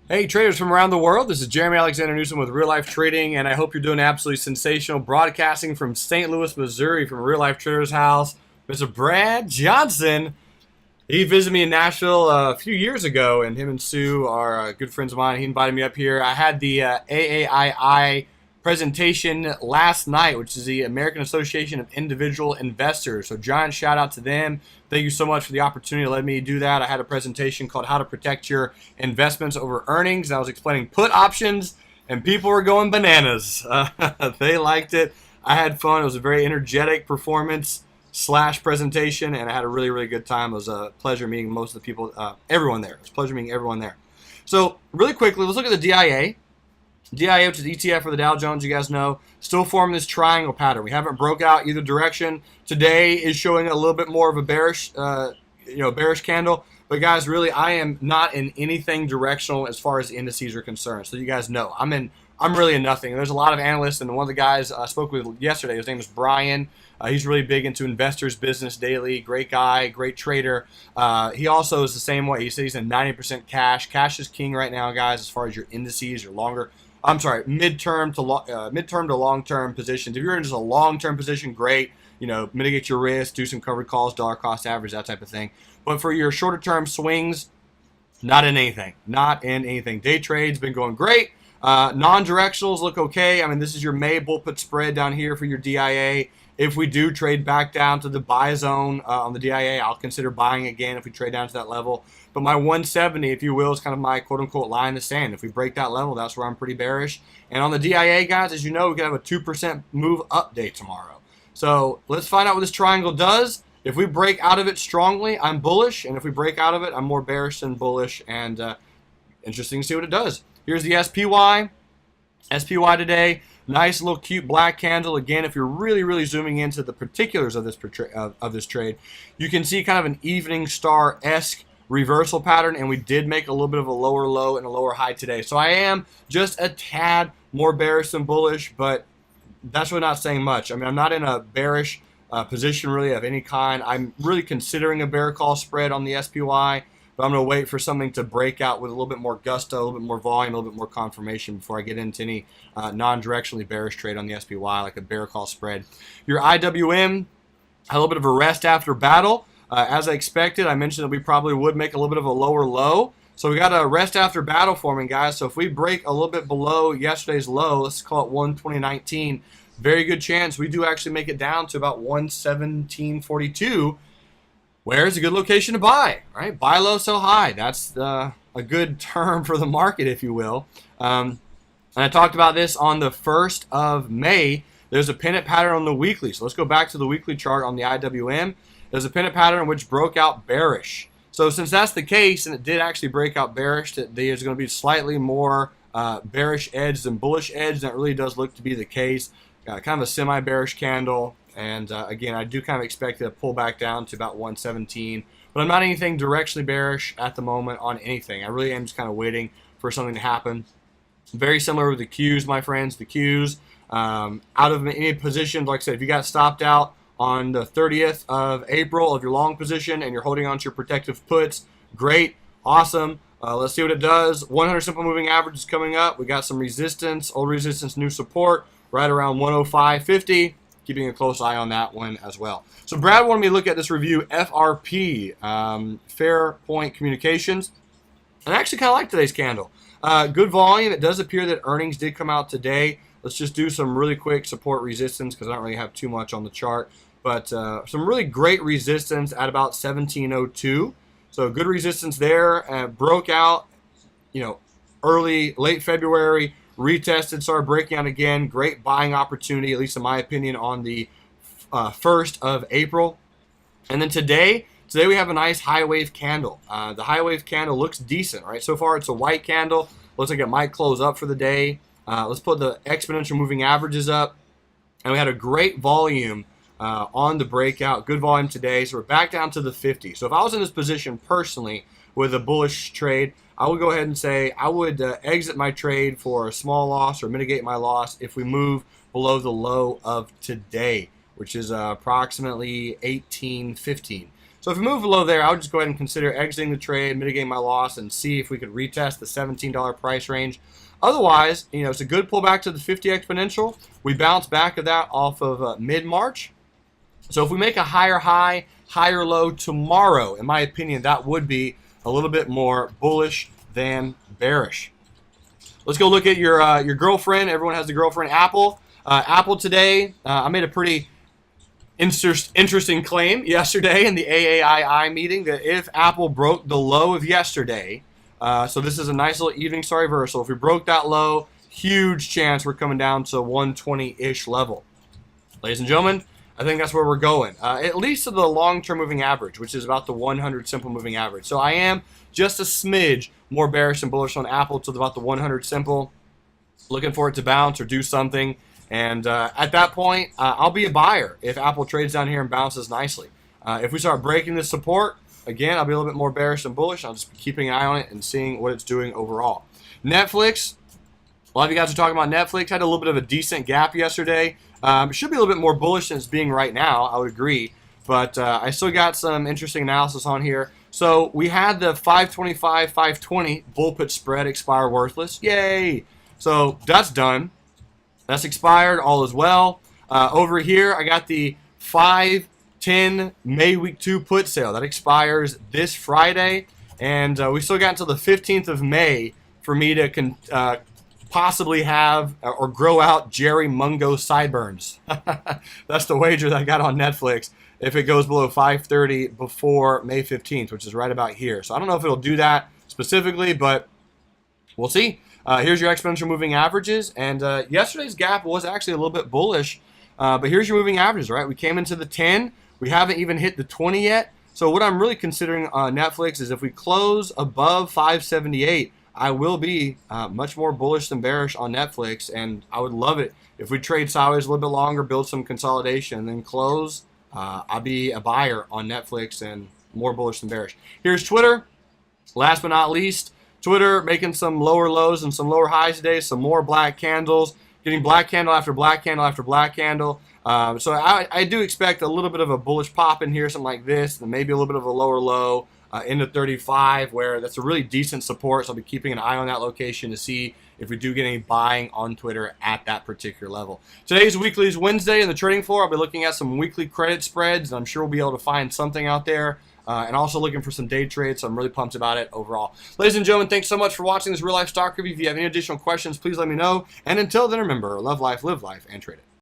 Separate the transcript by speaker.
Speaker 1: Hey traders from around the world, this is Jerremy Alexander Newsome with Real Life Trading, and I hope you're doing absolutely sensational. Broadcasting from St. Louis, Missouri, from Real Life Traders House, Mr. Brad Johnson. He visited me in Nashville a few years ago, and him and Sue are good friends of mine. He invited me up here. I had the AAII presentation last night, which is the American Association of Individual Investors. So giant shout out to them. Thank you so much for the opportunity to let me do that. I had a presentation called How to Protect Your Investments Over Earnings. I was explaining put options, and people were going bananas. They liked it. I had fun. It was a very energetic performance slash presentation, and I had a really, really good time. It was a pleasure meeting most of the people, everyone there. It was a pleasure meeting everyone there. So really quickly, let's look at the DIA. DIA, which is ETF for the Dow Jones, you guys know, still forming this triangle pattern. We haven't broke out either direction. Today is showing a little bit more of a bearish, bearish candle. But guys, really, I am not in anything directional as far as the indices are concerned. So you guys know, I'm really in nothing. There's a lot of analysts, and one of the guys I spoke with yesterday, his name is Brian. He's really big into Investors Business Daily. Great guy, great trader. He also is the same way. He says he's in 90% cash. Cash is king right now, guys, as far as your indices, your midterm to long-term positions. If you're in just a long-term position, great. Mitigate your risk, do some covered calls, dollar cost average, that type of thing. But for your shorter-term swings, not in anything. Not in anything. Day trade's been going great. Non-directionals look okay. I mean, this is your May bull put spread down here for your DIA. If we do trade back down to the buy zone on the DIA, I'll consider buying again if we trade down to that level. But my 170, if you will, is kind of my quote-unquote line in the sand. If we break that level, that's where I'm pretty bearish. And on the DIA, guys, as you know, we can have a 2% move up day tomorrow. So let's find out what this triangle does. If we break out of it strongly, I'm bullish. And if we break out of it, I'm more bearish than bullish. And interesting to see what it does. Here's the SPY. SPY today, nice little cute black candle. Again, if you're really, really zooming into the particulars of this trade, you can see kind of an evening star-esque reversal pattern, and we did make a little bit of a lower low and a lower high today. So I am just a tad more bearish than bullish, but that's really not saying much. I mean, I'm not in a bearish position really of any kind. I'm really considering a bear call spread on the SPY. But I'm going to wait for something to break out with a little bit more gusto, a little bit more volume, a little bit more confirmation before I get into any non-directionally bearish trade on the SPY, like a bear call spread. Your IWM, a little bit of a rest after battle. As I expected, I mentioned that we probably would make a little bit of a lower low. So we got a rest after battle forming, guys. So if we break a little bit below yesterday's low, let's call it 120.19, very good chance we do actually make it down to about 117.42. Where's a good location to buy, right? Buy low, sell high. That's a good term for the market, if you will. And I talked about this on the 1st of May. There's a pennant pattern on the weekly. So let's go back to the weekly chart on the IWM. There's a pennant pattern which broke out bearish. So since that's the case, and it did actually break out bearish, there's going to be slightly more bearish edge than bullish edge. That really does look to be the case. Kind of a semi-bearish candle. And again, I do kind of expect it to pull back down to about 117. But I'm not anything directionally bearish at the moment on anything. I really am just kind of waiting for something to happen. Very similar with the Qs, my friends. The Qs, out of any position, like I said, if you got stopped out on the 30th of April of your long position and you're holding on to your protective puts, great, awesome. Let's see what it does. 100 simple moving average is coming up. We got some resistance, old resistance, new support, right around 105.50. Keeping a close eye on that one as well. So Brad wanted me to look at this review, FRP, Fair Point Communications. And I actually kind of like today's candle. Good volume. It does appear that earnings did come out today. Let's just do some really quick support resistance because I don't really have too much on the chart. But some really great resistance at about 1702. So good resistance there. Broke out, late February. Retested, started breaking out again. Great buying opportunity, at least in my opinion, on the 1st of April. And then today we have a nice high wave candle. The high wave candle looks decent, right? So far it's a white candle. Looks like it might close up for the day. Let's put the exponential moving averages up. And we had a great volume on the breakout. Good volume today. So we're back down to the 50. So if I was in this position personally with a bullish trade, I would go ahead and say I would exit my trade for a small loss or mitigate my loss if we move below the low of today, which is approximately 18.15. So if we move below there, I would just go ahead and consider exiting the trade, mitigating my loss, and see if we could retest the $17 price range. Otherwise, it's a good pullback to the 50 exponential. We bounce back of that off of mid-March. So if we make a higher high, higher low tomorrow, in my opinion, that would be a little bit more bullish than bearish. Let's go look at your girlfriend. Everyone has a girlfriend, Apple. Apple today, I made a pretty interesting claim yesterday in the AAPL meeting that if Apple broke the low of yesterday, so this is a nice little evening star reversal. If we broke that low, huge chance we're coming down to 120-ish level. Ladies and gentlemen, I think that's where we're going, at least to the long-term moving average, which is about the 100 simple moving average. So I am just a smidge more bearish and bullish on Apple to about the 100 simple, looking for it to bounce or do something. And at that point, I'll be a buyer if Apple trades down here and bounces nicely. If we start breaking this support, again, I'll be a little bit more bearish than bullish. I'll just be keeping an eye on it and seeing what it's doing overall. Netflix, a lot of you guys are talking about Netflix. Had a little bit of a decent gap yesterday. It should be a little bit more bullish than it's being right now, I would agree. But I still got some interesting analysis on here. So we had the 525, 520 bull put spread expire worthless. Yay! So that's done. That's expired. All is well. Over here, I got the 510 May week 2 put sale. That expires this Friday. And we still got until the 15th of May for me to possibly have or grow out Jerry Mungo sideburns. That's the wager that I got on Netflix if it goes below 530 before May 15th, which is right about here. So I don't know if it'll do that specifically, but we'll see. Here's your exponential moving averages, and yesterday's gap was actually a little bit bullish, but here's your moving averages, right? We came into the 10. We haven't even hit the 20 yet. So what I'm really considering on Netflix is if we close above 578, I will be much more bullish than bearish on Netflix, and I would love it if we trade sideways a little bit longer, build some consolidation, and then close. I'll be a buyer on Netflix and more bullish than bearish. Here's Twitter. Last but not least, Twitter making some lower lows and some lower highs today, some more black candles, getting black candle after black candle after black candle. So I do expect a little bit of a bullish pop in here, something like this, and maybe a little bit of a lower low into 35, where that's a really decent support. So I'll be keeping an eye on that location to see if we do get any buying on Twitter at that particular level. Today's weekly is Wednesday in the trading floor. I'll be looking at some weekly credit spreads, and I'm sure we'll be able to find something out there. And also looking for some day trades, so I'm really pumped about it overall. Ladies and gentlemen, thanks so much for watching this real life stock review. If you have any additional questions, please let me know. And until then, remember, love life, live life, and trade it.